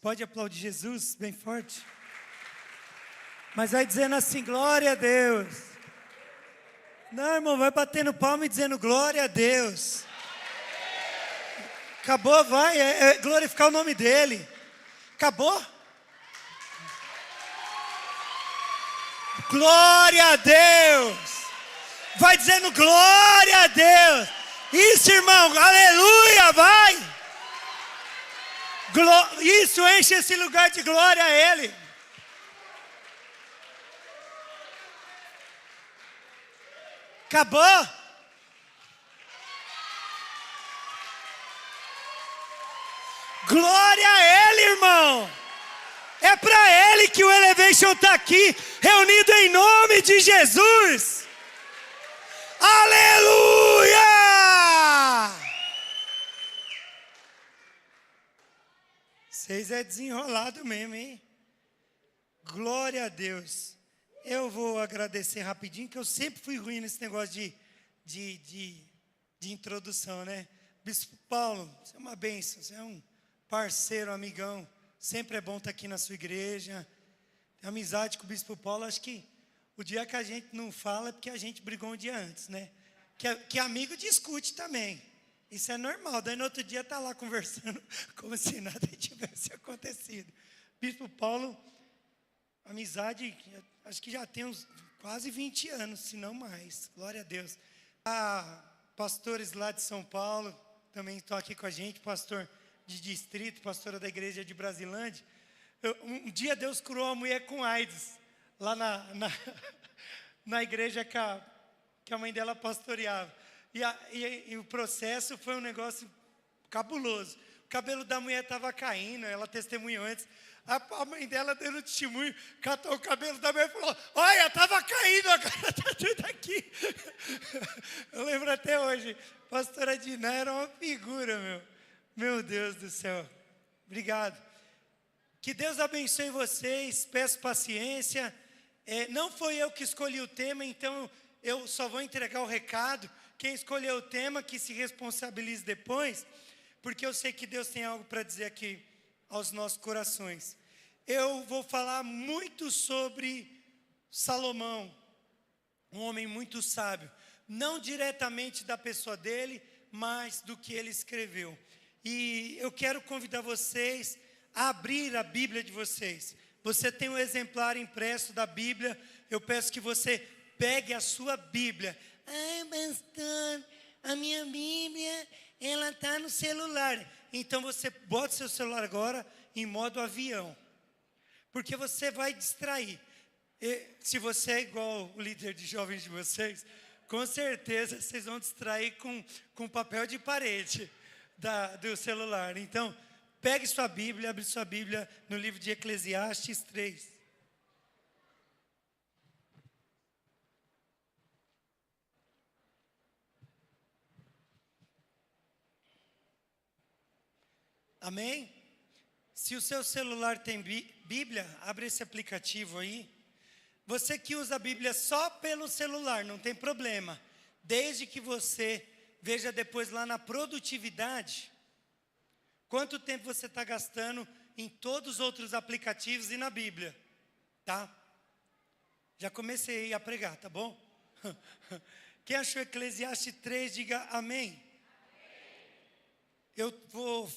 Pode aplaudir Jesus bem forte. Mas vai dizendo assim, glória a Deus. Não, irmão, vai batendo palma e dizendo glória a Deus. Acabou, vai, é glorificar o nome dele. Acabou? Glória a Deus. Vai dizendo glória a Deus. Isso, irmão, aleluia, vai. Isso, enche esse lugar de glória a Ele. Acabou? Glória a Ele, irmão. É para Ele que o Elevation está aqui, reunido em nome de Jesus. Aleluia! Vocês é desenrolado mesmo, hein? Glória a Deus. Eu vou agradecer rapidinho, que eu sempre fui ruim nesse negócio de introdução, né? Bispo Paulo, você é uma bênção, você é um parceiro, amigão. Sempre é bom estar aqui na sua igreja. Tem amizade com o Bispo Paulo. Acho que o dia que a gente não fala é porque a gente brigou um dia antes, né? Que amigo discute também. Isso é normal. Daí no outro dia está lá conversando como se nada tivesse acontecido. Bispo Paulo, amizade, acho que já tem uns quase 20 anos, se não mais. Glória a Deus. Pastores lá de São Paulo também estão aqui com a gente. Pastor de distrito, pastora da igreja de Brasilândia. Um dia Deus curou uma mulher com AIDS, lá na igreja que a mãe dela pastoreava. E o processo foi um negócio cabuloso. O cabelo da mulher estava caindo, ela testemunhou antes. A mãe dela dando testemunho, catou o cabelo da mulher e falou, olha, estava caindo, agora está tudo aqui. Eu lembro até hoje, pastora Diná era uma figura, meu Deus do céu. Obrigado. Que Deus abençoe vocês, peço paciência. Não foi eu que escolhi o tema, então eu só vou entregar o recado. Quem escolheu o tema, que se responsabilize depois, porque eu sei que Deus tem algo para dizer aqui aos nossos corações. Eu vou falar muito sobre Salomão, um homem muito sábio. Não diretamente da pessoa dele, mas do que ele escreveu. E eu quero convidar vocês a abrir a Bíblia de vocês. Você tem um exemplar impresso da Bíblia. Eu peço que você pegue a sua Bíblia. Ai, pastor, a minha Bíblia, ela está no celular. Então você bota seu celular agora em modo avião. Porque você vai distrair. Se você é igual o líder de jovens de vocês, com certeza vocês vão distrair com papel de parede do celular. Então, pegue sua Bíblia, abre sua Bíblia no livro de Eclesiastes 3. Amém? Se o seu celular tem Bíblia, abre esse aplicativo aí. Você que usa a Bíblia só pelo celular, não tem problema. Desde que você veja depois lá na produtividade, quanto tempo você está gastando em todos os outros aplicativos e na Bíblia, tá? Já comecei a pregar, tá bom? Quem achou Eclesiastes 3, diga amém. Eu vou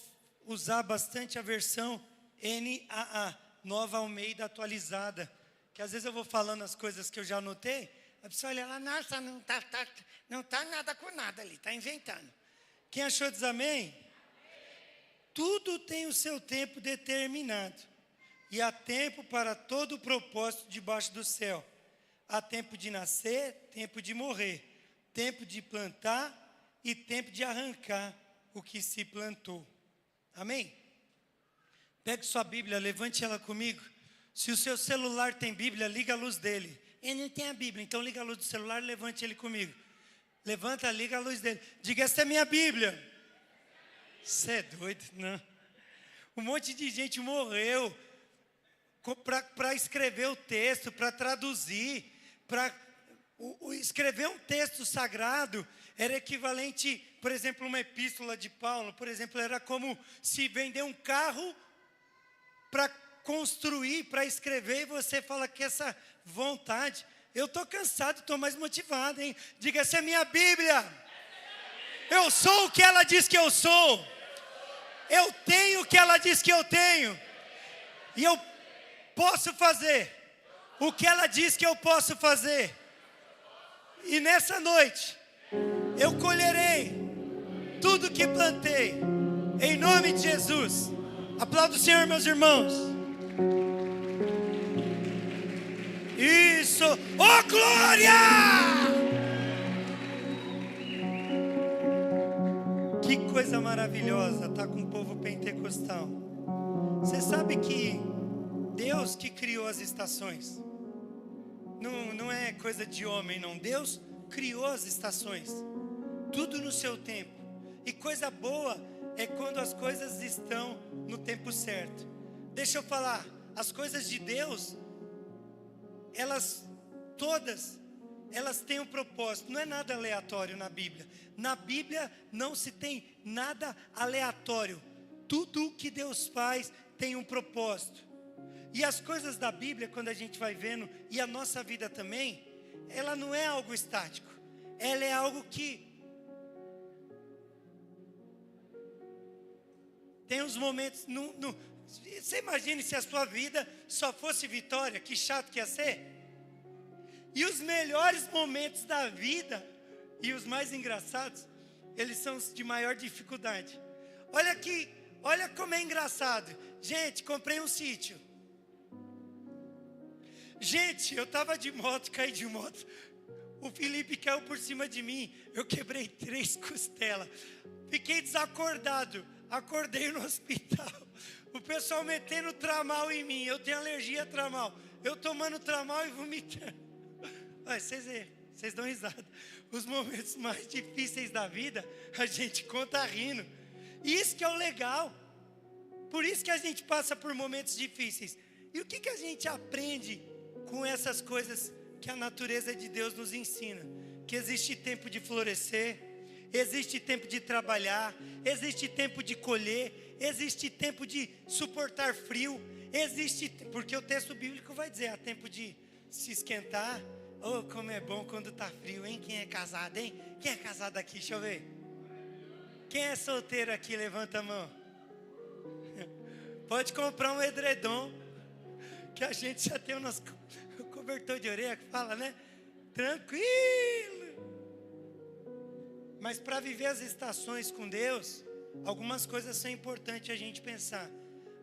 usar bastante a versão NAA, Nova Almeida Atualizada, que às vezes eu vou falando as coisas que eu já anotei, a pessoa olha lá, nossa, não tá nada com nada ali, está inventando. Quem achou diz amém? Tudo tem o seu tempo determinado, e há tempo para todo o propósito debaixo do céu. Há tempo de nascer, tempo de morrer, tempo de plantar e tempo de arrancar o que se plantou. Amém? Pegue sua Bíblia, levante ela comigo. Se o seu celular tem Bíblia, liga a luz dele. Ele não tem a Bíblia, então liga a luz do celular e levante ele comigo. Levanta, liga a luz dele. Diga, essa é minha Bíblia. Você é doido, não? Um monte de gente morreu para escrever o texto, para traduzir, para escrever um texto sagrado. Era equivalente, por exemplo, uma epístola de Paulo, por exemplo, era como se vender um carro para construir, para escrever, e você fala que essa vontade, eu estou cansado, estou mais motivado, hein? Diga, essa é minha Bíblia. Eu sou o que ela diz que eu sou. Eu tenho o que ela diz que eu tenho. E eu posso fazer o que ela diz que eu posso fazer. E nessa noite, eu colherei tudo que plantei, em nome de Jesus. Aplauda o Senhor, meus irmãos. Isso, oh glória! Que coisa maravilhosa estar com o povo pentecostal. Você sabe que Deus que criou as estações, não é coisa de homem não, Deus criou as estações, tudo no seu tempo. E coisa boa é quando as coisas estão no tempo certo. Deixa eu falar, as coisas de Deus, todas elas têm um propósito, não é nada aleatório na Bíblia. Na Bíblia não se tem nada aleatório. Tudo o que Deus faz tem um propósito. E as coisas da Bíblia, quando a gente vai vendo, e a nossa vida também, ela não é algo estático. Ela é algo que tem uns momentos. Você imagine se a sua vida só fosse vitória, que chato que ia ser. E os melhores momentos da vida, e os mais engraçados, eles são os de maior dificuldade. Olha aqui, olha como é engraçado. Gente, comprei um sítio. Gente, eu estava de moto, caí de moto. O Felipe caiu por cima de mim. Eu quebrei 3 costelas. Fiquei desacordado. Acordei no hospital. O pessoal metendo tramal em mim. Eu tenho alergia a tramal. Eu tomando tramal e vomitando. Vocês dão risada. Os momentos mais difíceis da vida, a gente conta rindo. Isso que é o legal. Por isso que a gente passa por momentos difíceis. E o que a gente aprende com essas coisas que a natureza de Deus nos ensina? Que existe tempo de florescer, existe tempo de trabalhar, existe tempo de colher, existe tempo de suportar frio, porque o texto bíblico vai dizer, há tempo de se esquentar. Oh, como é bom quando está frio, hein? Quem é casado, hein? Quem é casado aqui? Deixa eu ver. Quem é solteiro aqui? Levanta a mão. Pode comprar um edredom, que a gente já tem o nosso cobertor de orelha, que fala, né? Tranquilo. Mas para viver as estações com Deus, algumas coisas são importantes a gente pensar.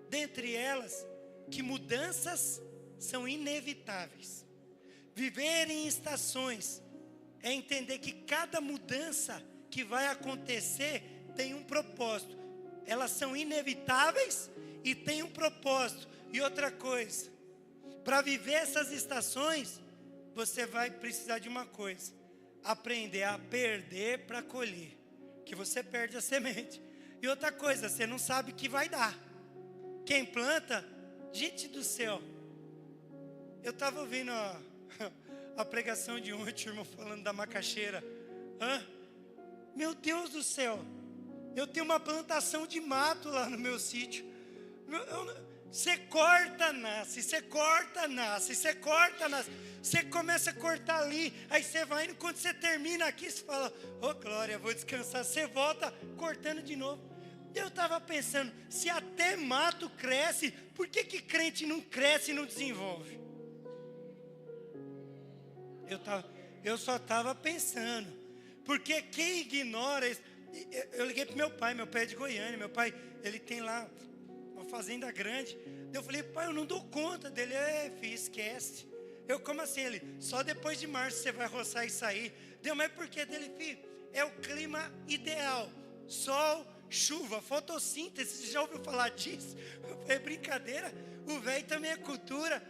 Dentre elas, que mudanças são inevitáveis. Viver em estações é entender que cada mudança que vai acontecer tem um propósito. Elas são inevitáveis e tem um propósito. E outra coisa, para viver essas estações, você vai precisar de uma coisa: aprender a perder para colher. Que você perde a semente. E outra coisa, você não sabe o que vai dar. Quem planta, gente do céu. Eu estava ouvindo a pregação de ontem, irmão, falando da macaxeira. Meu Deus do céu. Eu tenho uma plantação de mato lá no meu sítio. Você corta, nasce, você corta, nasce, você corta, nasce. Você começa a cortar ali, aí você vai indo, quando você termina aqui, você fala, oh glória, vou descansar. Você volta cortando de novo. Eu estava pensando, se até mato cresce, por que crente não cresce e não desenvolve? Eu só estava pensando, porque quem ignora isso. Eu liguei para meu pai é de Goiânia, meu pai, ele tem lá uma fazenda grande. Eu falei, pai, eu não dou conta dele. Filho, esquece. Eu, como assim? Ele, só depois de março você vai roçar e sair. Mas por que dele, filho? É o clima ideal, sol, chuva, fotossíntese. Você já ouviu falar disso? É brincadeira, o velho também é cultura.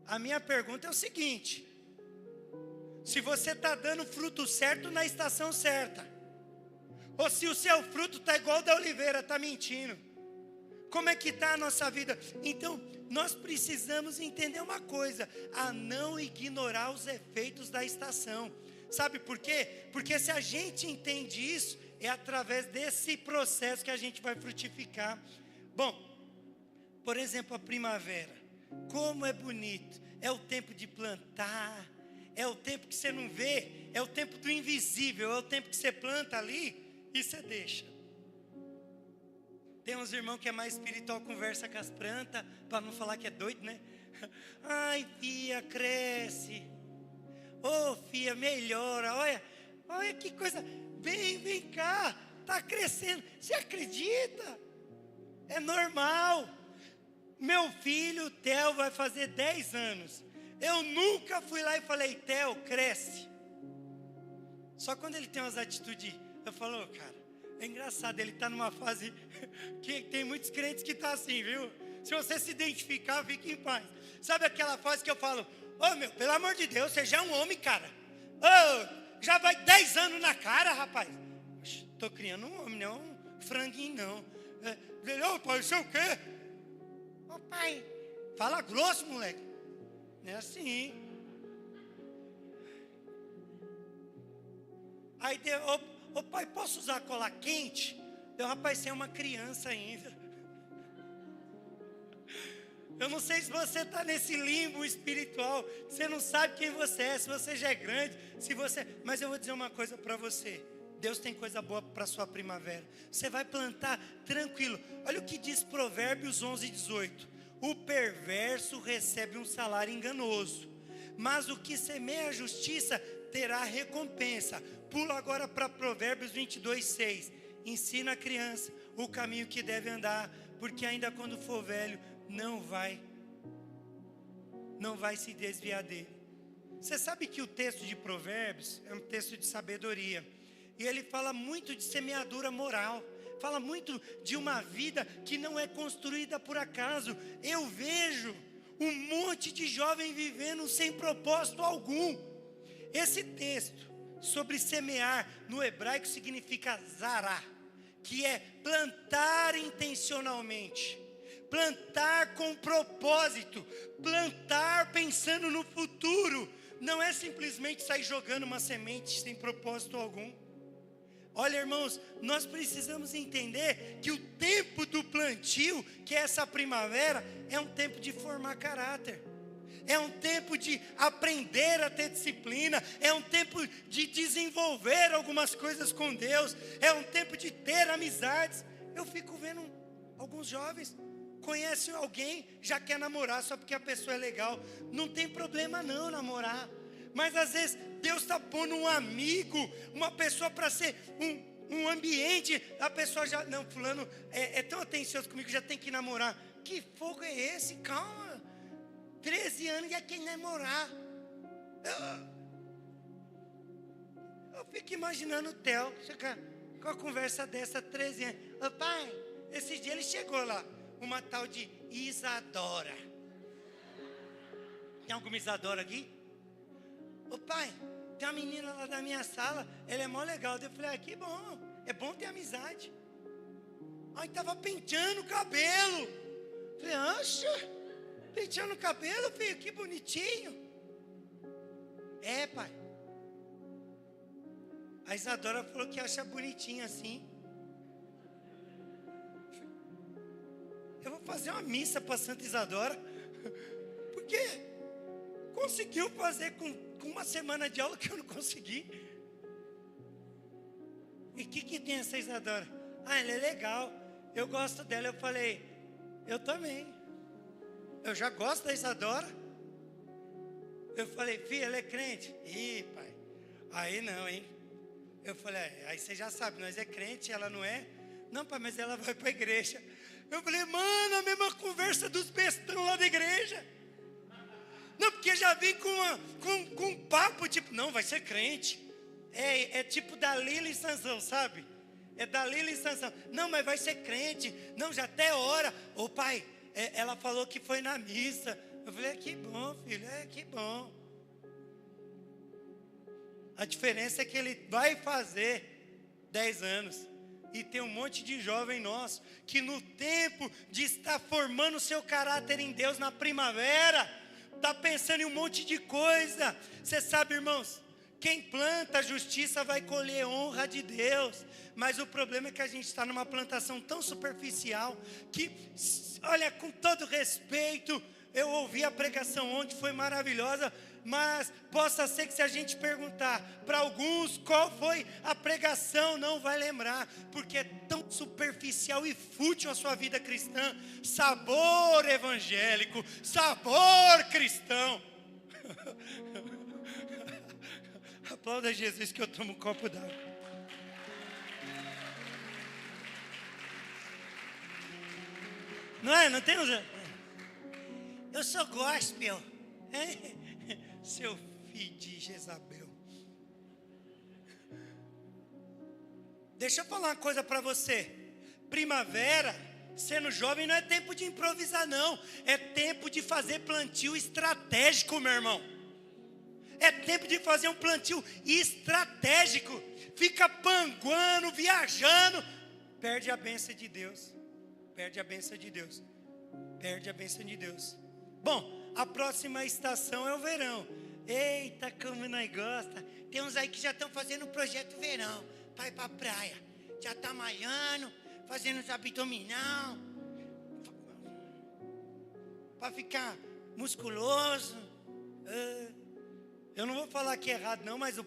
A minha pergunta é o seguinte: se você está dando fruto certo na estação certa, ou se o seu fruto está igual da oliveira, está mentindo. Como é que está a nossa vida? Então, nós precisamos entender uma coisa: a não ignorar os efeitos da estação. Sabe por quê? Porque se a gente entende isso, é através desse processo que a gente vai frutificar. Bom, por exemplo, a primavera. Como é bonito. É o tempo de plantar. É o tempo que você não vê. É o tempo do invisível. É o tempo que você planta ali e você deixa. Tem uns irmãos que é mais espiritual, conversa com as plantas, para não falar que é doido, né? Ai, filha, cresce. Ô, filha, melhora. Olha que coisa. Vem cá. Está crescendo. Você acredita? É normal. Meu filho, o Theo, vai fazer 10 anos. Eu nunca fui lá e falei, Theo, cresce. Só quando ele tem umas atitudes, eu falo, cara, é engraçado, ele está numa fase que tem muitos crentes que estão assim, viu? Se você se identificar, fique em paz. Sabe aquela fase que eu falo, meu, pelo amor de Deus, você já é um homem, cara. Já vai 10 anos na cara, rapaz. Estou criando um homem, não um franguinho, não. Pai, isso é o quê? Pai, fala grosso, moleque. Não é assim. Aí, pai, posso usar cola quente? Rapaz, você é uma criança ainda. Eu não sei se você está nesse limbo espiritual. Você não sabe quem você é, se você já é grande. Mas eu vou dizer uma coisa para você. Deus tem coisa boa para a sua primavera. Você vai plantar tranquilo. Olha o que diz Provérbios 11:18. O perverso recebe um salário enganoso, mas o que semeia a justiça terá recompensa. Pula agora para Provérbios 22:6. Ensina a criança o caminho que deve andar, porque ainda quando for velho, não vai se desviar dele. Você sabe que o texto de Provérbios é um texto de sabedoria. E ele fala muito de semeadura moral. Fala muito de uma vida que não é construída por acaso. Eu vejo um monte de jovem vivendo sem propósito algum. Esse texto sobre semear no hebraico significa zará, que é plantar intencionalmente, plantar com propósito, plantar pensando no futuro. Não é simplesmente sair jogando uma semente sem propósito algum. Olha, irmãos, nós precisamos entender que o tempo do plantio, que é essa primavera, é um tempo de formar caráter. É um tempo de aprender a ter disciplina. É um tempo de desenvolver algumas coisas com Deus. É um tempo de ter amizades. Eu fico vendo alguns jovens, conhecem alguém, já quer namorar só porque a pessoa é legal. Não tem problema não namorar. Mas às vezes Deus está pondo um amigo, uma pessoa para ser um ambiente. A pessoa já, não, fulano é tão atencioso comigo, já tem que namorar. Que fogo é esse? Calma, 13 anos já quer namorar. Eu fico imaginando o Theo chegar com a conversa dessa, 13 anos. Pai, esses dias ele chegou lá, uma tal de Isadora. Tem alguma Isadora aqui? Pai, tem uma menina lá da minha sala, ela é mó legal. Eu falei, que bom, é bom ter amizade. Aí estava penteando o cabelo. Falei, acha, penteando o cabelo, filho, que bonitinho. Pai. A Isadora falou que acha bonitinho assim. Eu vou fazer uma missa para Santa Isadora. Porque conseguiu fazer com uma semana de aula que eu não consegui. E o que tem essa Isadora? Ela é legal, eu gosto dela. Eu falei, eu também. Eu já gosto da Isadora. Eu falei, filha, ela é crente? Ih, pai, aí não, hein? Eu falei, aí você já sabe, nós é crente, ela não é? Não, pai, mas ela vai para a igreja. Eu falei, mano, a mesma conversa dos bestrão lá da igreja. Não, porque já vem com um papo, tipo, não, vai ser crente. É tipo Dalila e Sansão, sabe? É Dalila e Sansão. Não, mas vai ser crente. Não, já até hora. Pai, ela falou que foi na missa. Eu falei, que bom, filho, que bom. A diferença é que ele vai fazer 10 anos. E tem um monte de jovem nosso que no tempo de estar formando o seu caráter em Deus, na primavera, está pensando em um monte de coisa. Você sabe, irmãos, Quem planta a justiça vai colher honra de Deus. Mas o problema é que a gente está numa plantação tão superficial que, olha, com todo respeito, eu ouvi a pregação ontem, foi maravilhosa, mas possa ser que se a gente perguntar para alguns qual foi a pregação, não vai lembrar, porque é tão superficial e fútil a sua vida cristã. Sabor evangélico, sabor cristão. Aplauda Jesus que eu tomo um copo d'água. Não é? Não tem uns... Eu sou gospel. Seu filho de Jezabel. Deixa eu falar uma coisa para você. Primavera, sendo jovem, não é tempo de improvisar, não. É tempo de fazer plantio estratégico, meu irmão. É tempo de fazer um plantio estratégico. Fica panguando, viajando. Perde a bênção de Deus. Perde a bênção de Deus. Perde a bênção de Deus. Bom, a próxima estação é o verão. Eita, como nós gosta. Tem uns aí que já estão fazendo o projeto verão. Para ir para a praia. Já está malhando, fazendo os abdominal. Para ficar musculoso. Eu não vou falar que é errado não, mas o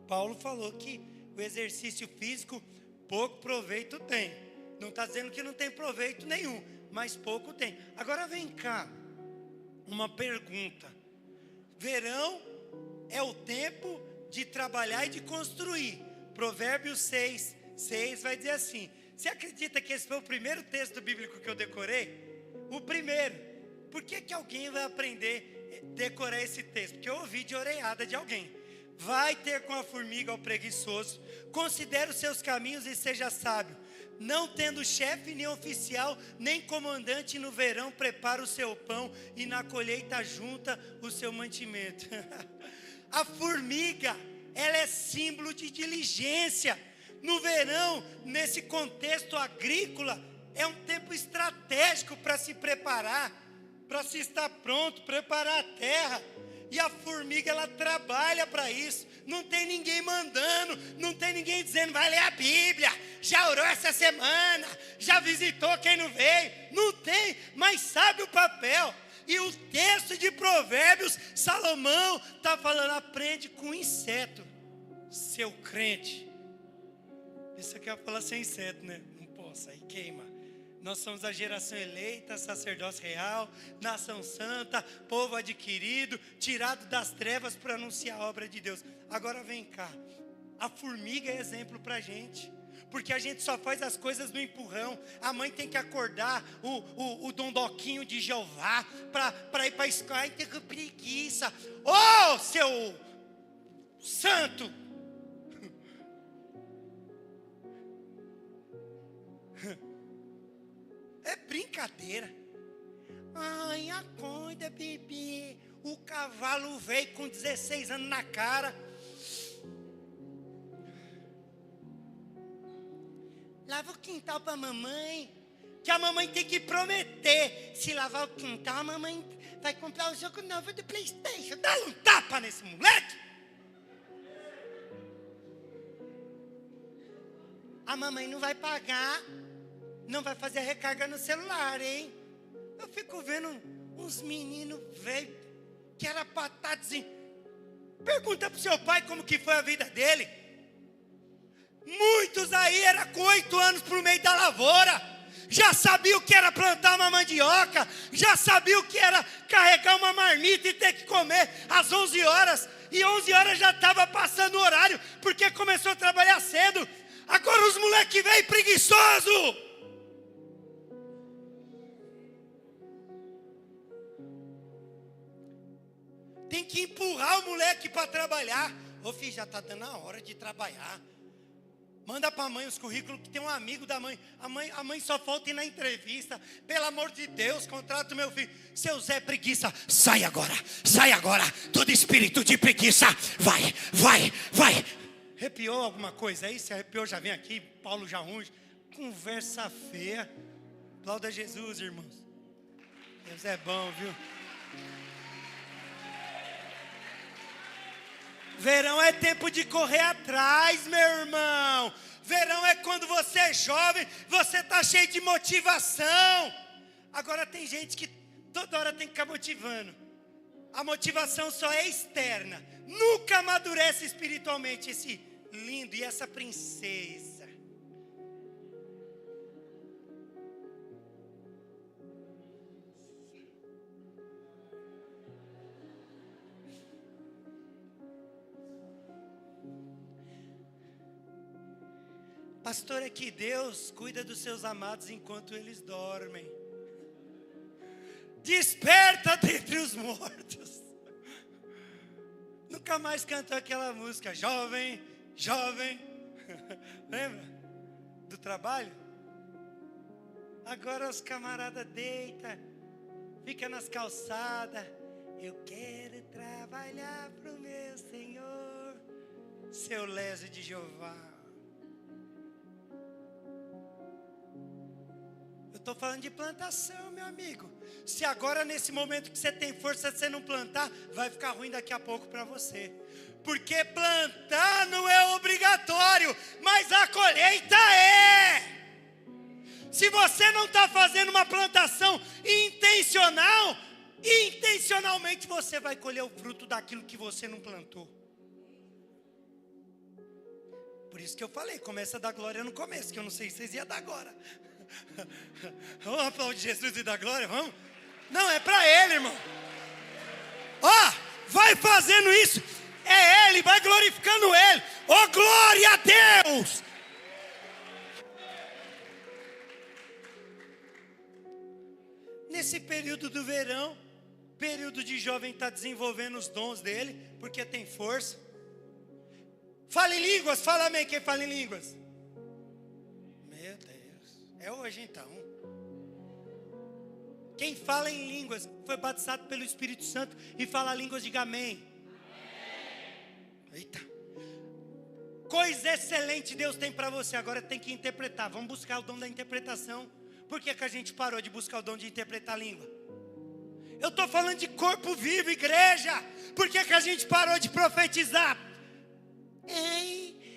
Paulo falou que o exercício físico pouco proveito tem. Não está dizendo que não tem proveito nenhum, mas pouco tem. Agora vem cá, uma pergunta. Verão é o tempo de trabalhar e de construir. Provérbios 6 vai dizer assim. Você acredita que esse foi o primeiro texto bíblico que eu decorei? O primeiro. Por que alguém vai aprender decorar esse texto? Porque eu ouvi de orelhada de alguém. Vai ter com a formiga ao preguiçoso, considere os seus caminhos e seja sábio. Não tendo chefe, nem oficial, nem comandante, no verão prepara o seu pão e na colheita junta o seu mantimento. A formiga, ela é símbolo de diligência. No verão, nesse contexto agrícola, é um tempo estratégico para se preparar, para se estar pronto, preparar a terra. E a formiga, ela trabalha para isso. Não tem ninguém mandando, não tem ninguém dizendo, vai ler a Bíblia, já orou essa semana, já visitou quem não veio. Não tem, mas sabe o papel. E o texto de Provérbios, Salomão está falando, aprende com inseto, seu crente. Isso aqui eu ia falar sem inseto, né? Não posso, aí queima. Nós somos a geração eleita, sacerdócio real, nação santa, povo adquirido, tirado das trevas para anunciar a obra de Deus. Agora vem cá, a formiga é exemplo para a gente, porque a gente só faz as coisas no empurrão. A mãe tem que acordar o dondoquinho de Jeová para ir para a escola. Ai, tem que preguiça. Ô, seu santo! É brincadeira. Ai, acorda, bebê. O cavalo veio com 16 anos na cara. Lava o quintal para a mamãe. Que a mamãe tem que prometer. Se lavar o quintal, a mamãe vai comprar o jogo novo do PlayStation. Dá um tapa nesse moleque. A mamãe não vai pagar. Não vai fazer a recarga no celular, hein? Eu fico vendo uns meninos velhos que era patados. Pergunta pro seu pai como que foi a vida dele. Muitos aí era com 8 anos pro meio da lavoura. Já sabia o que era plantar uma mandioca. Já sabia o que era carregar uma marmita e ter que comer às 11 horas. E 11 horas já estava passando o horário, porque começou a trabalhar cedo. Agora os moleques velhos preguiçosos. Tem que empurrar o moleque para trabalhar. Ô filho, já está dando a hora de trabalhar. Manda para a mãe os currículos, que tem um amigo da mãe. A mãe só falta ir na entrevista. Pelo amor de Deus, contrata o meu filho. Seu Zé Preguiça, sai agora. Sai agora. Todo espírito de preguiça. Vai. Arrepiou alguma coisa aí? Se arrepiou, já vem aqui. Paulo já unge. Conversa feia. Aplauda Jesus, irmãos. Deus é bom, viu? Verão é tempo de correr atrás, meu irmão. Verão é quando você é jovem, você está cheio de motivação. Agora tem gente que toda hora tem que ficar motivando. A motivação só é externa. Nunca amadurece espiritualmente esse lindo e essa princesa. Pastor, é que Deus cuida dos seus amados enquanto eles dormem. Desperta dentre os mortos. Nunca mais cantou aquela música, jovem, jovem. Lembra? Do trabalho? Agora os camaradas deitam, fica nas calçadas. Eu quero trabalhar pro meu Senhor, seu Lésio de Jeová. Estou falando de plantação, meu amigo. Se agora nesse momento que você tem força de você não plantar, vai ficar ruim daqui a pouco para você. Porque plantar não é obrigatório, mas a colheita é. Se você não está fazendo uma plantação intencional, intencionalmente você vai colher o fruto daquilo que você não plantou. Por isso que eu falei, começa a dar glória no começo, que eu não sei se vocês iam dar agora. Vamos aplaudir Jesus e dar glória, vamos? Não, é para Ele, irmão. Ó, vai fazendo isso. É Ele, vai glorificando Ele. Ó, glória a Deus. Nesse período do verão, período de jovem está desenvolvendo os dons dele, porque tem força. Fala em línguas, fala amém, quem fala em línguas? Meu Deus. É hoje então. Quem fala em línguas foi batizado pelo Espírito Santo e fala línguas, diga amém. Eita. Coisa excelente Deus tem para você. Agora tem que interpretar. Vamos buscar o dom da interpretação. Por que a gente parou de buscar o dom de interpretar a língua? Eu estou falando de corpo vivo, igreja. Por que a gente parou de profetizar?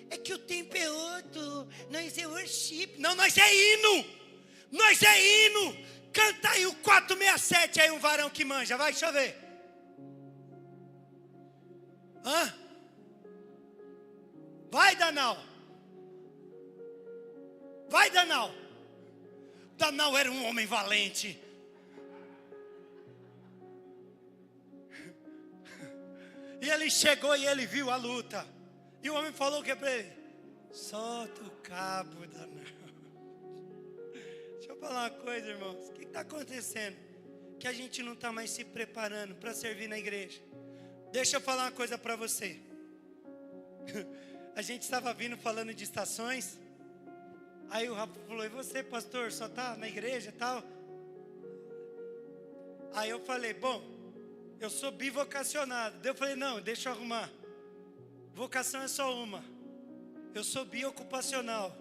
É que o tempo é outro. Nós é worship. Não, nós é hino. Nós é hino. Canta aí o 467 aí, um varão que manja. Vai, deixa eu ver. Hã? Vai, Danal. Vai, Danal. Danal era um homem valente. E ele chegou e ele viu a luta. E o homem falou o que para ele? Solta o cabo, Danal. Deixa eu falar uma coisa, irmãos. O que está acontecendo? Que a gente não está mais se preparando para servir na igreja. Deixa eu falar uma coisa para você. A gente estava vindo falando de estações. Aí o Rafa falou, e você, pastor, só está na igreja e tal? Aí eu falei, bom, eu sou bivocacionado. Daí eu falei, não, deixa eu arrumar. Vocação é só uma. Eu sou biocupacional.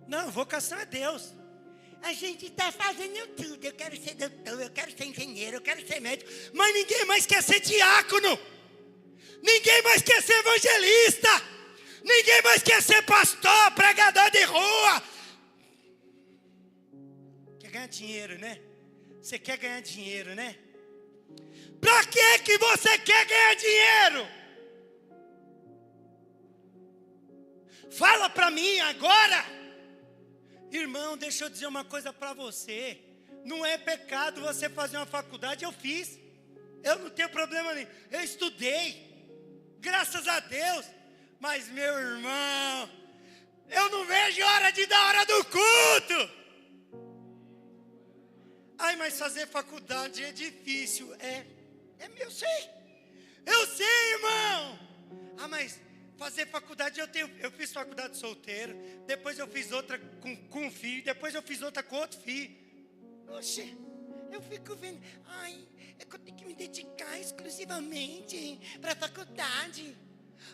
Não, vocação é Deus. A gente está fazendo tudo. Eu quero ser doutor, eu quero ser engenheiro, eu quero ser médico. Mas ninguém mais quer ser diácono. Ninguém mais quer ser evangelista. Ninguém mais quer ser pastor, pregador de rua. Quer ganhar dinheiro, né? Você quer ganhar dinheiro, né? Para que você quer ganhar dinheiro? Fala para mim agora. Irmão, deixa eu dizer uma coisa para você. Não é pecado você fazer uma faculdade, eu fiz. Eu não tenho problema nenhum. Eu estudei. Graças a Deus. Mas meu irmão, eu não vejo hora de dar hora do culto. Ai, mas fazer faculdade é difícil. Eu sei. Eu sei, irmão. Ah, mas fazer faculdade, eu fiz faculdade solteiro. Depois eu fiz outra com um filho. Depois eu fiz outra com outro filho. Oxe, eu fico vendo. Ai, é que eu tenho que me dedicar exclusivamente para a faculdade.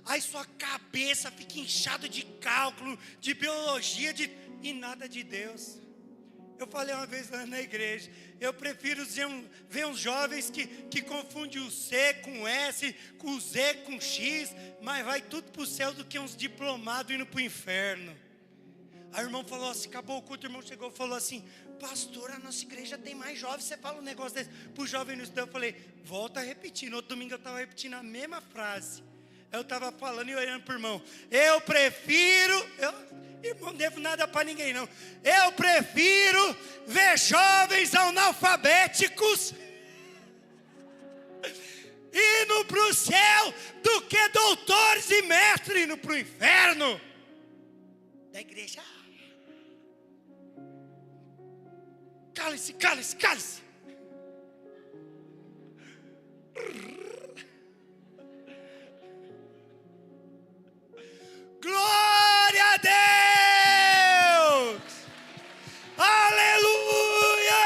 Aí sua cabeça fica inchada de cálculo, de biologia, e nada de Deus. Eu falei uma vez lá na igreja, Eu prefiro ver uns jovens que confundem o C com S, com o Z com X, mas vai tudo para o céu do que uns diplomados indo para o inferno. Aí o irmão falou assim, acabou o culto, o irmão chegou e falou assim, pastor, a nossa igreja tem mais jovens, você fala um negócio desse para o jovem no estudante. Eu falei, volta a repetir. No outro domingo eu estava repetindo a mesma frase. Eu estava falando e olhando para o irmão, irmão, não devo nada para ninguém não. Eu prefiro ver jovens analfabéticos indo para o céu do que doutores e mestres indo para o inferno. Da igreja. Cale-se, cale-se, cale-se. Glória a Deus! Aleluia!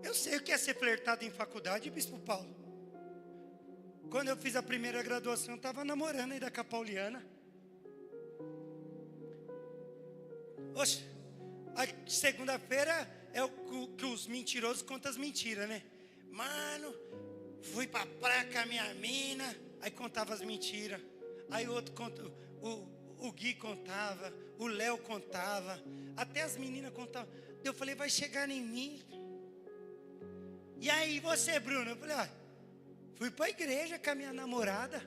Eu sei o que é ser flertado em faculdade, Bispo Paulo. Quando eu fiz a primeira graduação, eu estava namorando ainda com a Pauliana. Oxe, a segunda-feira é o que os mentirosos contam as mentiras, né? Mano, fui pra praia com a minha mina, aí contava as mentiras. Aí o outro conta, o Gui contava, o Léo contava, até as meninas contavam. Eu falei, vai chegar em mim. E aí você, Bruno? Eu falei, fui para a igreja com a minha namorada.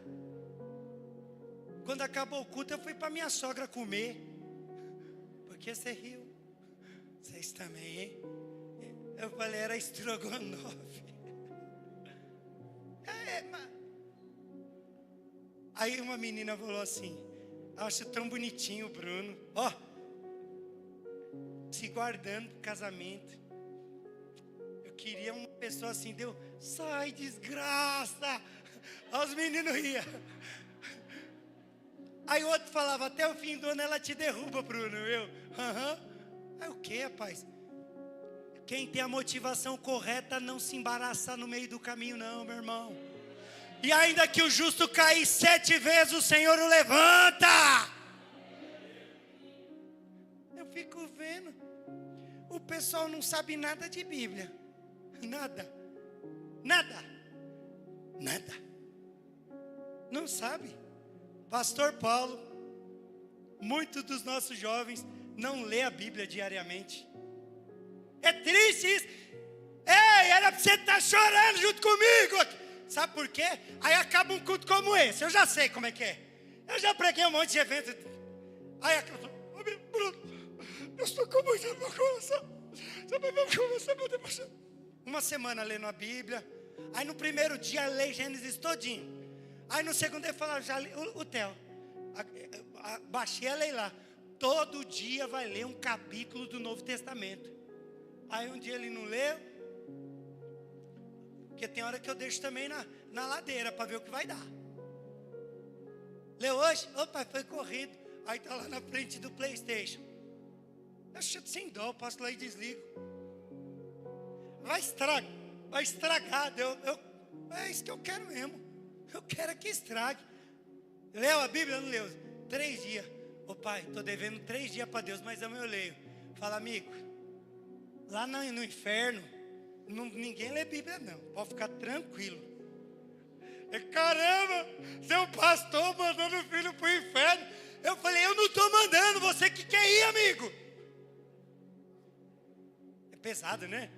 Quando acabou o culto, eu fui para minha sogra comer. Porque você riu. Vocês também, hein? Eu falei, era estrogonofe. Aí uma menina falou assim, acho tão bonitinho o Bruno. Se guardando para o casamento. Eu queria uma pessoa assim, deu, sai desgraça. Os meninos riam. Aí o outro falava, até o fim do ano ela te derruba, Bruno. Aí o que, rapaz? Quem tem a motivação correta não se embaraça no meio do caminho não, meu irmão. E ainda que o justo cair 7 vezes, o Senhor o levanta. Eu fico vendo, o pessoal não sabe nada de Bíblia. Nada. Não sabe. Pastor Paulo, muitos dos nossos jovens não lê a Bíblia diariamente. É triste isso. Ei, era para você estar chorando junto comigo. Sabe por quê? Aí acaba um culto como esse. Eu já sei como é que é. Eu já preguei um monte de eventos. Aí acaba, Bruno, eu estou com muito no meu coração. Sabe, meu coração, meu Deus. Uma semana lendo a Bíblia. Aí no primeiro dia lê Gênesis todinho. Aí no segundo ele fala, já li, o Theo. Baixei a lei lá. Todo dia vai ler um capítulo do Novo Testamento. Aí um dia ele não leu. Porque tem hora que eu deixo também na ladeira para ver o que vai dar. Leu hoje? Opa, foi corrido. Aí está lá na frente do PlayStation. Eu chego sem dó, passo lá e desligo. Vai estragar. É isso que eu quero mesmo. Eu quero é que estrague. Leu a Bíblia? Não leu. 3 dias. Ô pai, estou devendo 3 dias para Deus, mas eu leio. Fala, amigo, lá no inferno, ninguém lê Bíblia não. Pode ficar tranquilo. Caramba, seu pastor mandando o filho para o inferno. Eu falei, eu não estou mandando, você que quer ir, amigo. É pesado, né?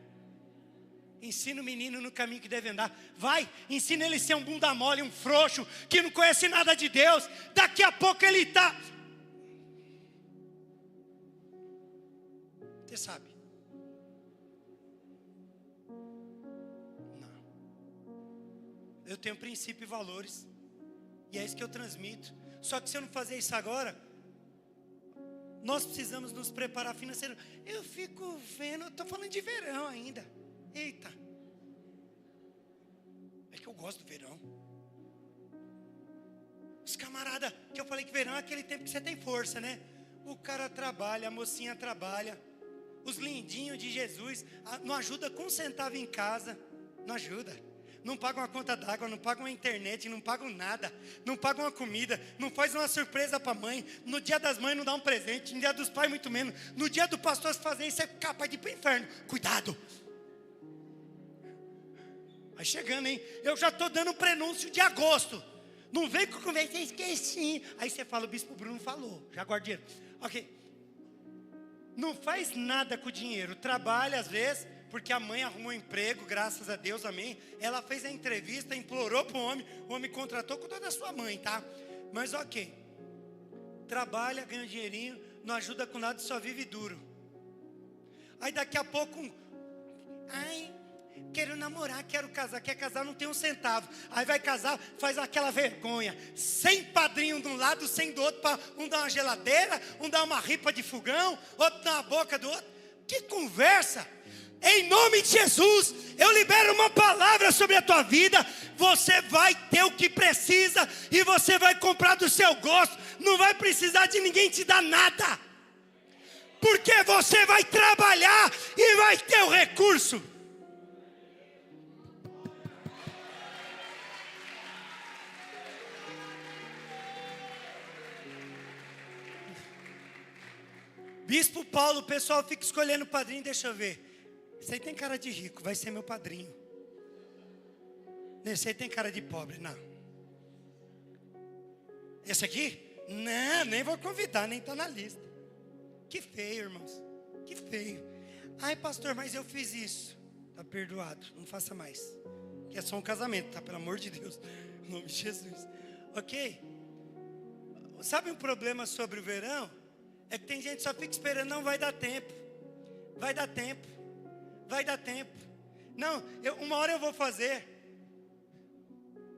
Ensina o menino no caminho que deve andar. Vai, ensina ele a ser um bunda mole, um frouxo, que não conhece nada de Deus. Daqui a pouco ele está... Você sabe. Não. Eu tenho princípio e valores. E é isso que eu transmito. Só que se eu não fazer isso agora, nós precisamos nos preparar financeiramente. Eu fico vendo, eu estou falando de verão ainda. Eita. É que eu gosto do verão. Os camaradas, que eu falei que verão é aquele tempo que você tem força, né? O cara trabalha, a mocinha trabalha. Os lindinhos de Jesus não ajuda com um centavo em casa. Não ajuda. não pagam uma conta d'água, não pagam a internet, não pagam nada, não pagam uma comida, não faz uma surpresa para a mãe, no dia das mães não dá um presente, no dia dos pais muito menos, no dia do pastor se fazer isso é capaz de ir para o inferno. Cuidado! Vai chegando, hein? Eu já estou dando um prenúncio de agosto. Não vem com conversa, esqueci. Aí você fala, o bispo Bruno falou, já guarda dinheiro. Ok. Não faz nada com o dinheiro. Trabalha às vezes, porque a mãe arrumou um emprego, graças a Deus, amém. Ela fez a entrevista, implorou para o homem contratou com toda a sua mãe, tá? Mas ok. Trabalha, ganha um dinheirinho, não ajuda com nada, só vive duro. Aí daqui a pouco, quero namorar, quero casar. Quer casar, não tem um centavo. Aí vai casar, faz aquela vergonha. Sem padrinho de um lado, sem do outro. Um dá uma geladeira, um dá uma ripa de fogão, outro dá uma boca do outro. Que conversa! Em nome de Jesus, eu libero uma palavra sobre a tua vida. Você vai ter o que precisa e você vai comprar do seu gosto. Não vai precisar de ninguém te dar nada. Porque você vai trabalhar e vai ter o recurso. Bispo Paulo, o pessoal fica escolhendo padrinho, deixa eu ver. Esse aí tem cara de rico, vai ser meu padrinho. Esse aí tem cara de pobre, não. Esse aqui? Não, nem vou convidar, nem está na lista. Que feio, irmãos, que feio. Ai, pastor, mas eu fiz isso. Está perdoado, não faça mais. Que é só um casamento, tá? Pelo amor de Deus, em nome de Jesus. Ok? Sabe um problema sobre o verão? É que tem gente que só fica esperando, não vai dar tempo. Vai dar tempo. Vai dar tempo. Não, uma hora eu vou fazer.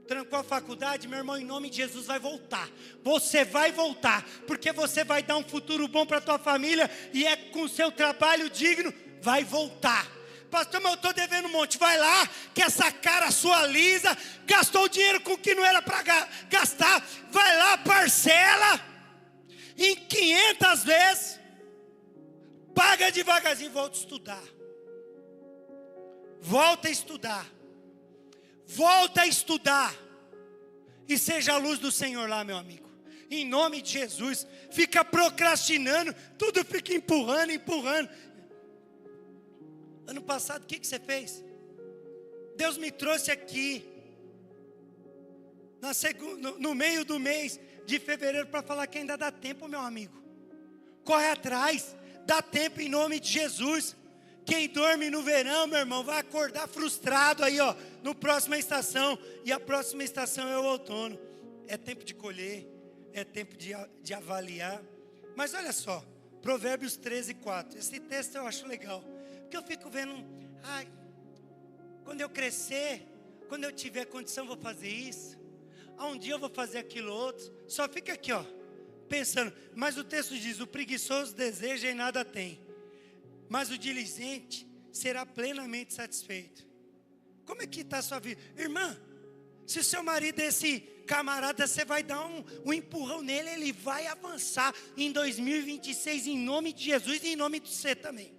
Trancou a faculdade, meu irmão, em nome de Jesus vai voltar. Você vai voltar, porque você vai dar um futuro bom para a tua família. E é com o seu trabalho digno, vai voltar. Pastor, mas eu estou devendo um monte. Vai lá, que essa cara sua lisa, gastou dinheiro com o que não era para gastar. Vai lá, parcela em 500 vezes, paga devagarzinho, volta a estudar. Volta a estudar. Volta a estudar. E seja a luz do Senhor lá, meu amigo. Em nome de Jesus. Fica procrastinando, tudo fica empurrando. Ano passado, o que você fez? Deus me trouxe aqui no meio do mês de fevereiro para falar que ainda dá tempo, meu amigo. Corre atrás, dá tempo em nome de Jesus. Quem dorme no verão, meu irmão, vai acordar frustrado aí, ó, no próxima estação. E a próxima estação é o outono. É tempo de colher, é tempo de avaliar. Mas olha só, Provérbios 13:4. Esse texto eu acho legal, porque eu fico vendo, quando eu crescer, quando eu tiver condição, vou fazer isso. Um dia eu vou fazer aquilo outro. Só fica aqui, ó, pensando. Mas o texto diz, o preguiçoso deseja e nada tem, mas o diligente será plenamente satisfeito. Como é que está a sua vida? Irmã, se o seu marido é esse camarada, você vai dar um empurrão nele, ele vai avançar em 2026, em nome de Jesus e em nome de você também.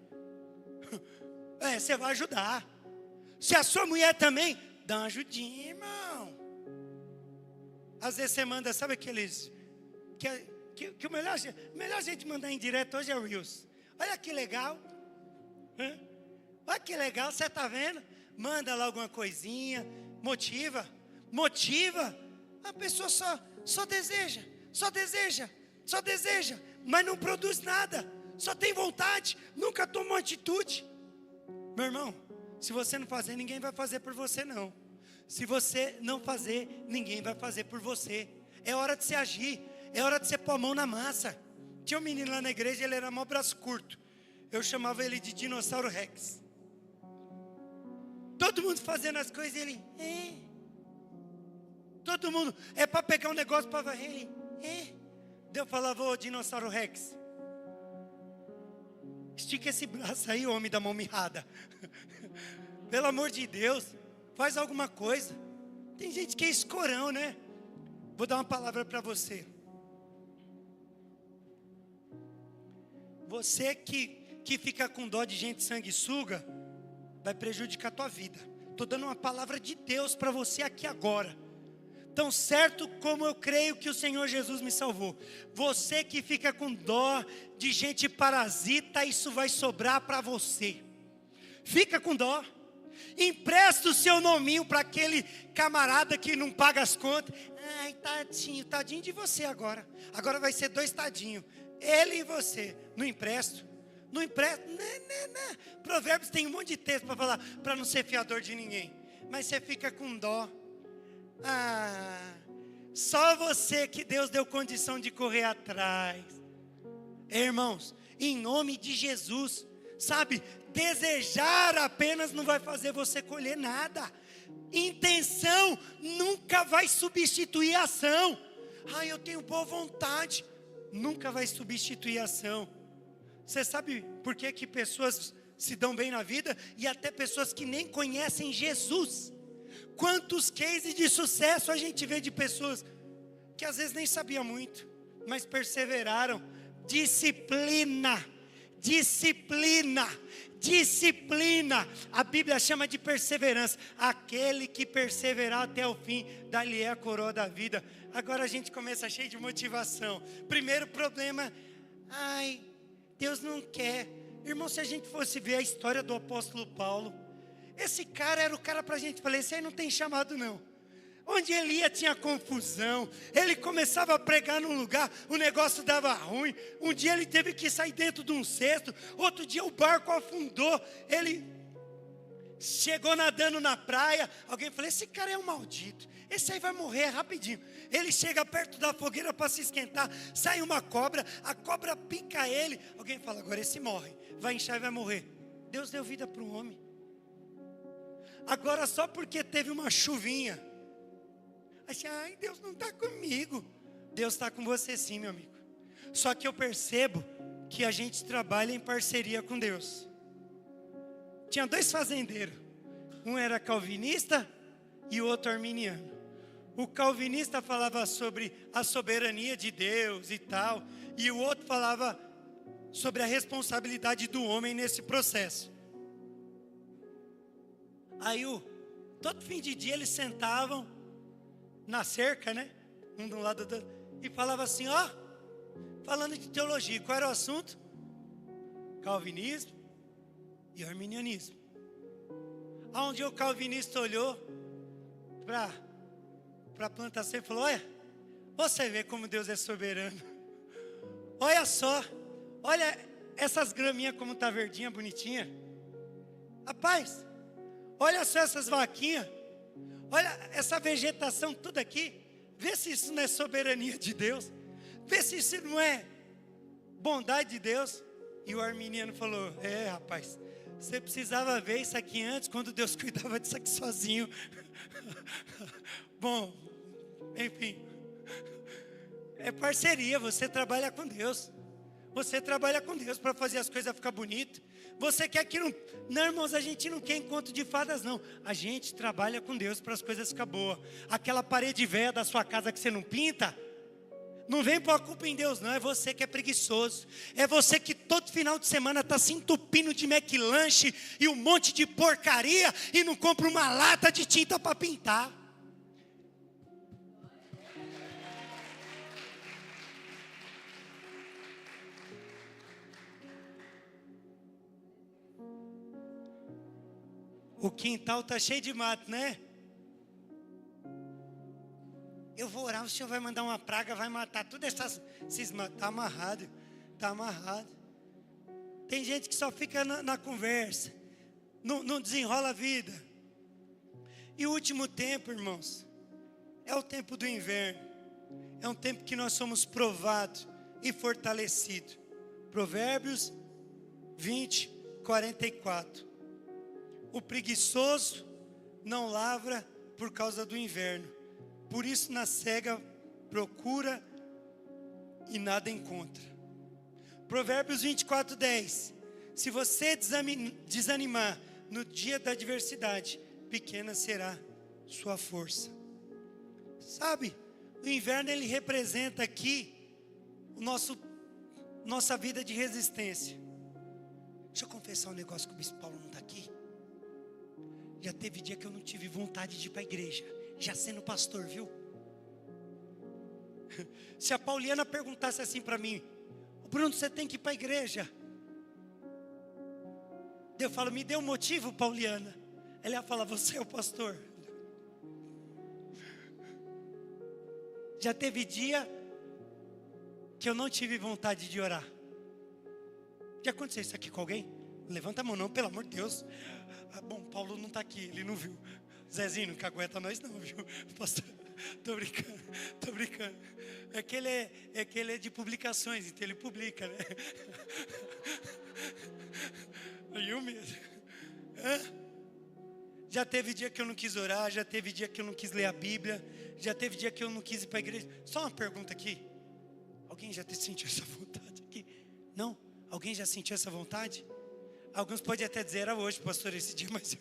Você vai ajudar. Se a sua mulher também, dá uma ajudinha, irmão. Às vezes você manda, sabe aqueles... Que o melhor jeito de mandar em direto hoje é o Reels. Olha que legal. Olha que legal, você está vendo? Manda lá alguma coisinha. Motiva. A pessoa só deseja. Mas não produz nada. Só tem vontade. Nunca tomou atitude. Meu irmão, se você não fazer, ninguém vai fazer por você não. Se você não fazer, ninguém vai fazer por você. É hora de você agir. É hora de você pôr a mão na massa. Tinha um menino lá na igreja, ele era mó braço curto. Eu chamava ele de Dinossauro Rex. Todo mundo fazendo as coisas, ele... Todo mundo, é para pegar um negócio para varrer, ele... Eu falava, ô Dinossauro Rex, estica esse braço aí, homem da mão mirrada. Pelo amor de Deus, faz alguma coisa. Tem gente que é escorão, né? Vou dar uma palavra para você. Você que fica com dó de gente sanguessuga, vai prejudicar a tua vida. estou dando uma palavra de Deus para você aqui agora. Tão certo como eu creio que o Senhor Jesus me salvou. Você que fica com dó de gente parasita, isso vai sobrar para você. Fica com dó. Empresta o seu nominho para aquele camarada que não paga as contas. Ai, tadinho, tadinho de você agora. Agora vai ser 2 tadinhos. Ele e você. Não empresto. Não empresto. Não. Provérbios tem um monte de texto para falar, para não ser fiador de ninguém. Mas você fica com dó. Só você que Deus deu condição de correr atrás. Irmãos, em nome de Jesus, sabe, desejar apenas não vai fazer você colher nada. Intenção nunca vai substituir a ação. Eu tenho boa vontade. Nunca vai substituir a ação. Você sabe por que pessoas se dão bem na vida? E até pessoas que nem conhecem Jesus. Quantos cases de sucesso a gente vê de pessoas que às vezes nem sabiam muito, mas perseveraram. Disciplina. A Bíblia chama de perseverança. Aquele que perseverar até o fim, dali é a coroa da vida. Agora a gente começa cheio de motivação. Primeiro problema, Deus não quer. Irmão, se a gente fosse ver a história do apóstolo Paulo, esse cara era o cara para a gente falar, esse aí não tem chamado não. Onde ele ia tinha confusão. Ele começava a pregar num lugar, o negócio dava ruim. Um dia ele teve que sair dentro de um cesto. Outro dia o barco afundou. Ele chegou nadando na praia. Alguém falou, esse cara é um maldito. Esse aí vai morrer rapidinho. Ele chega perto da fogueira para se esquentar. Sai uma cobra, a cobra pica ele. Alguém fala, agora esse morre. Vai inchar e vai morrer. Deus deu vida para um homem. Agora só porque teve uma chuvinha. Deus não está comigo. Deus está com você sim, meu amigo. Só que eu percebo que a gente trabalha em parceria com Deus. Tinha 2 fazendeiros. Um era calvinista e o outro arminiano. O calvinista falava sobre a soberania de Deus e tal. E o outro falava sobre a responsabilidade do homem nesse processo. Aí todo fim de dia eles sentavam na cerca, né? Um do lado do outro. E falava assim, falando de teologia. Qual era o assunto? Calvinismo e arminianismo. Onde o calvinista olhou para a plantação e falou, olha, você vê como Deus é soberano. Olha só, olha essas graminhas como tá verdinha, bonitinha. Rapaz, olha só essas vaquinhas. Olha essa vegetação toda aqui. Vê se isso não é soberania de Deus. Vê se isso não é bondade de Deus. E o arminiano falou, rapaz, você precisava ver isso aqui antes, quando Deus cuidava disso aqui sozinho. Bom, enfim. É parceria, você trabalha com Deus. Você trabalha com Deus para fazer as coisas ficar bonitas. Você quer que não... Não, irmãos, a gente não quer encontro de fadas, não. A gente trabalha com Deus para as coisas ficar boas. Aquela parede velha da sua casa que você não pinta, não vem pôr a culpa em Deus, não. É você que é preguiçoso. É você que todo final de semana está se entupindo de McLanche e um monte de porcaria e não compra uma lata de tinta para pintar. O quintal está cheio de mato, né? Eu vou orar, o Senhor vai mandar uma praga, vai matar todas esses matos. Está amarrado, está amarrado. Tem gente que só fica na conversa, não desenrola a vida. E o último tempo, irmãos, é o tempo do inverno. É um tempo que nós somos provados e fortalecidos. Provérbios 20, 44. O preguiçoso não lavra por causa do inverno. Por isso na cega procura e nada encontra. Provérbios 24, 10. Se você desanimar no dia da adversidade, pequena será sua força. Sabe, o inverno ele representa aqui nossa vida de resistência. Deixa eu confessar um negócio que o bispo Paulo não está aqui. Já teve dia que eu não tive vontade de ir para a igreja, já sendo pastor, viu? Se a Pauliana perguntasse assim para mim: Bruno, você tem que ir para a igreja. Eu falo: me dê um motivo, Pauliana. Ela ia falar: você é o pastor. Já teve dia que eu não tive vontade de orar. Já aconteceu isso aqui com alguém? Levanta a mão, não, pelo amor de Deus. Ah, bom, Paulo não está aqui, ele não viu. Zezinho, não cagueta nós não, viu? Pastor, tô brincando. É que ele é de publicações, então ele publica, né? Eu mesmo. Já teve dia que eu não quis orar, já teve dia que eu não quis ler a Bíblia, já teve dia que eu não quis ir para a igreja. Só uma pergunta aqui. Alguém já sentiu essa vontade aqui? Não? Alguém já sentiu essa vontade? Alguns podem até dizer: era hoje, pastor, esse dia, mas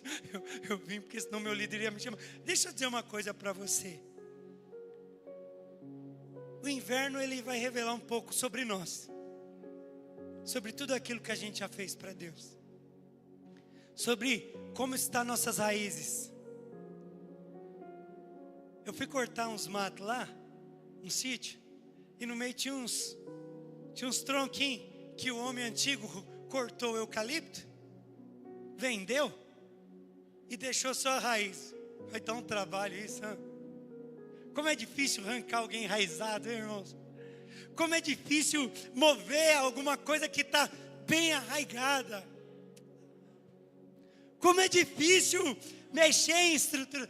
eu vim porque senão meu líder ia me chamar. Deixa eu dizer uma coisa para você. O inverno, ele vai revelar um pouco sobre nós. Sobre tudo aquilo que a gente já fez para Deus. Sobre como estão nossas raízes. Eu fui cortar uns matos lá, um sítio, e no meio tinha uns tronquinhos que o homem antigo cortou o eucalipto, vendeu e deixou só a raiz. Vai dar um trabalho isso, hein? Como é difícil arrancar alguém enraizado, hein, irmãos? Como é difícil mover alguma coisa que está bem arraigada. Como é difícil mexer em estrutura.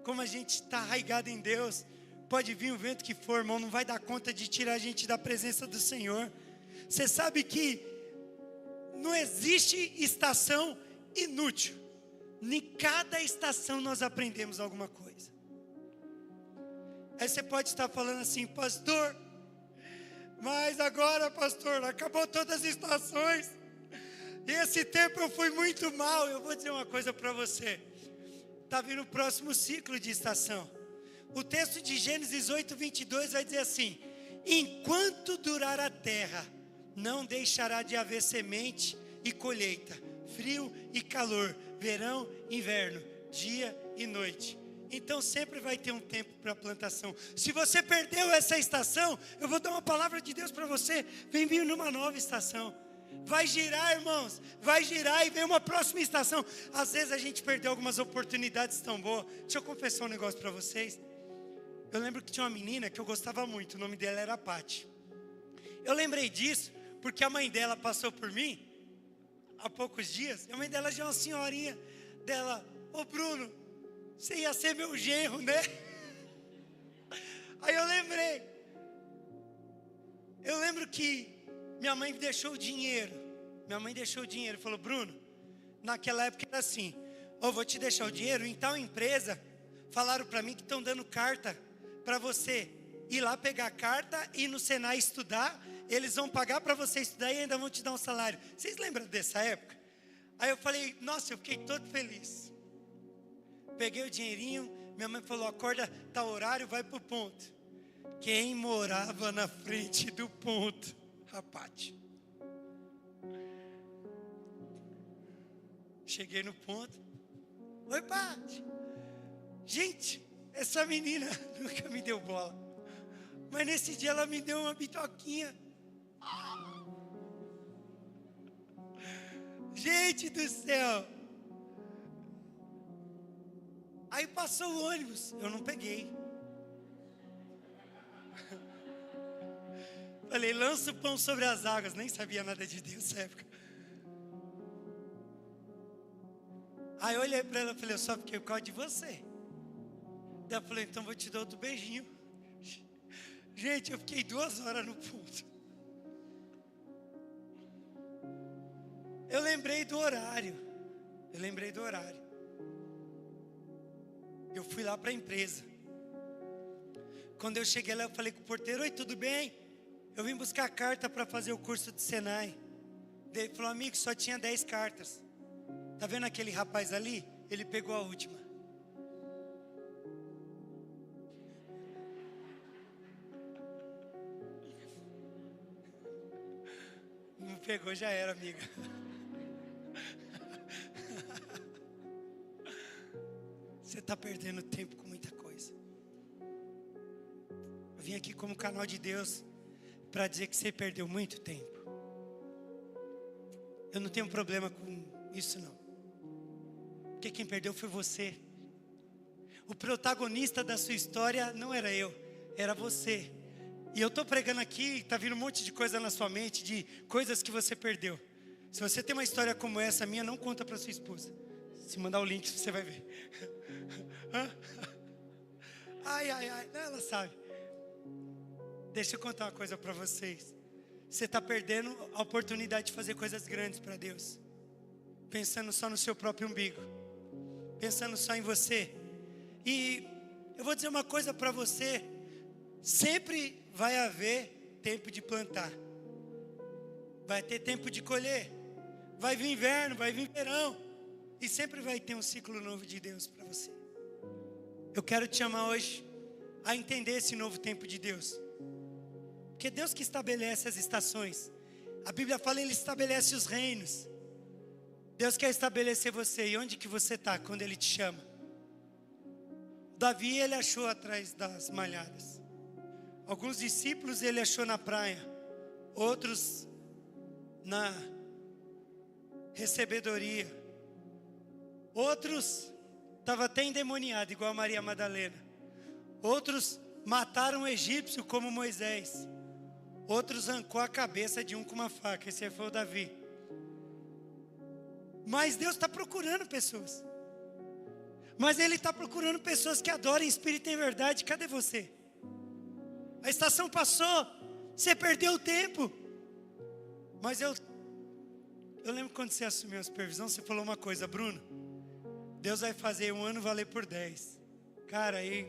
Como a gente está arraigado em Deus. Pode vir o vento que for, irmão, não vai dar conta de tirar a gente da presença do Senhor. Você sabe que não existe estação inútil. Em cada estação nós aprendemos alguma coisa. Aí você pode estar falando assim: pastor, mas agora, pastor, acabou todas as estações. E esse tempo eu fui muito mal. Eu vou dizer uma coisa para você. Está vindo o próximo ciclo de estação. O texto de Gênesis 8:22 vai dizer assim: enquanto durar a terra, não deixará de haver semente e colheita, frio e calor, verão e inverno, dia e noite. Então sempre vai ter um tempo para plantação. Se você perdeu essa estação, eu vou dar uma palavra de Deus para você. Vem vir numa nova estação. Vai girar, irmãos, vai girar e vem uma próxima estação. Às vezes a gente perdeu algumas oportunidades tão boas. Deixa eu confessar um negócio para vocês. Eu lembro que tinha uma menina que eu gostava muito, o nome dela era Pati. Eu lembrei disso porque a mãe dela passou por mim há poucos dias. A mãe dela já é uma senhorinha dela: ô Bruno, você ia ser meu genro, né? Aí eu lembrei. Eu lembro que minha mãe deixou o dinheiro. Minha mãe deixou o dinheiro e falou: Bruno, naquela época era assim: eu vou te deixar o dinheiro, em tal empresa falaram para mim que estão dando carta para você ir lá pegar a carta e ir no Senai estudar. Eles vão pagar para você estudar e ainda vão te dar um salário. Vocês lembram dessa época? Aí eu falei: nossa, eu fiquei todo feliz. Peguei o dinheirinho. Minha mãe falou: acorda, tá horário, vai pro ponto. Quem morava na frente do ponto? A Pati. Cheguei no ponto. Oi, Pati. Gente, essa menina nunca me deu bola. Mas nesse dia ela me deu uma bitoquinha. Gente do céu. Aí passou o ônibus. Eu não peguei. Falei: lança o pão sobre as águas. Nem sabia nada de Deus nessa época. Aí eu olhei para ela e falei: eu só fiquei por causa de você. Daí eu falei: então vou te dar outro beijinho. Gente, eu fiquei 2 horas no ponto. Eu lembrei do horário. Eu fui lá para a empresa. Quando eu cheguei lá, eu falei com o porteiro: oi, tudo bem? Eu vim buscar a carta para fazer o curso do Senai. Ele falou: amigo, só tinha 10 cartas. Tá vendo aquele rapaz ali? Ele pegou a última. Não pegou, já era, amiga. Você está perdendo tempo com muita coisa. Eu vim aqui como canal de Deus para dizer que você perdeu muito tempo. Eu não tenho problema com isso não. Porque quem perdeu foi você. O protagonista da sua história não era eu, era você. E eu estou pregando aqui, está vindo um monte de coisa na sua mente, de coisas que você perdeu. Se você tem uma história como essa minha, não conta para sua esposa. Se mandar o link, você vai ver. Ai, ela sabe. Deixa eu contar uma coisa para vocês. Você está perdendo a oportunidade de fazer coisas grandes para Deus. Pensando só no seu próprio umbigo. Pensando só em você. E eu vou dizer uma coisa para você. Sempre vai haver tempo de plantar. Vai ter tempo de colher. Vai vir inverno, vai vir verão. E sempre vai ter um ciclo novo de Deus para você. Eu quero te chamar hoje a entender esse novo tempo de Deus. Porque Deus que estabelece as estações. A Bíblia fala, Ele estabelece os reinos. Deus quer estabelecer você. E onde que você está quando Ele te chama? Davi, ele achou atrás das malhadas. Alguns discípulos ele achou na praia. Outros na recebedoria. Outros estavam até endemoniados, igual a Maria Madalena. Outros mataram um egípcio como Moisés. Outros arrancou a cabeça de um com uma faca. Esse aí foi o Davi. Mas Deus está procurando pessoas. Mas Ele está procurando pessoas que adorem espírito em verdade. Cadê você? A estação passou. Você perdeu o tempo. Mas eu lembro quando você assumiu a supervisão, você falou uma coisa, Bruno. Deus vai fazer 1 ano valer por 10. Cara, aí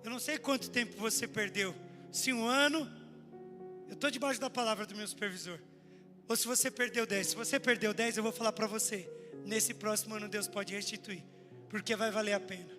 eu não sei quanto tempo você perdeu. Se 1 ano, eu estou debaixo da palavra do meu supervisor. Ou se você perdeu 10. Se você perdeu 10, eu vou falar para você. Nesse próximo ano Deus pode restituir. Porque vai valer a pena.